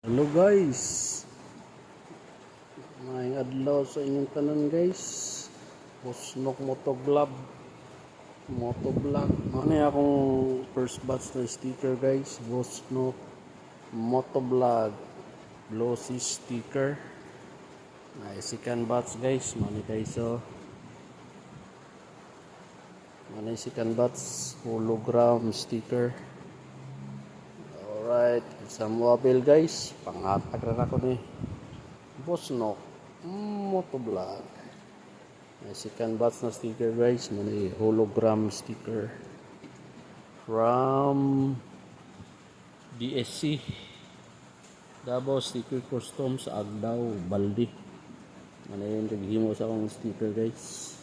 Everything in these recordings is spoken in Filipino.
Hello guys, maayong adlaw sa inyong tanan guys. Busnok motovlog. Ano akong first batch na sticker guys. Busnok motovlog glossy sticker. Ay second batch guys, mani guys so. Mani second batch hologram sticker. Alright, sa mobile guys, pangatag na ako ni Busnok motovlog. May second batch na sticker guys, may hologram sticker from DSC Davao Sticker Custom sa Agdao, Baldi. Ano yung naghimo sa akong sticker guys.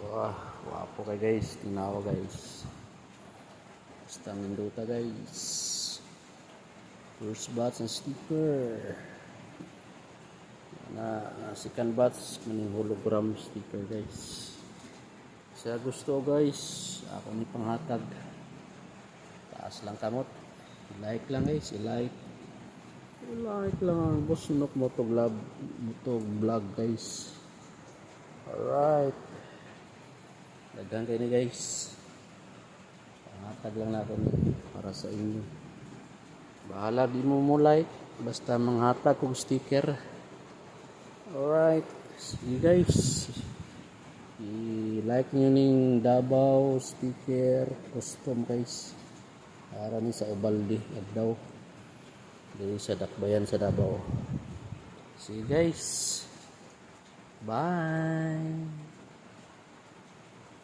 Wah, wapo kay guys, tinawa guys. Basta minduta guys. First batch ng sticker na second batch maning hologram sticker guys. Sa gusto guys, ako ni panghatag. Taas lang kamot. I-like lang guys, i-like lang ang Busnok motovlog guys. Alright, dagan kayo ni guys. Panghatag lang na ako ni para sa inyo. Bahala di mo like, basta manghatag kong sticker. Alright, see you guys. I-like nyo ning Davao Sticker Custom guys. Para ni sa Ubaldi, Agdao. Dito sa Dakbayan sa Davao. See you guys. Bye.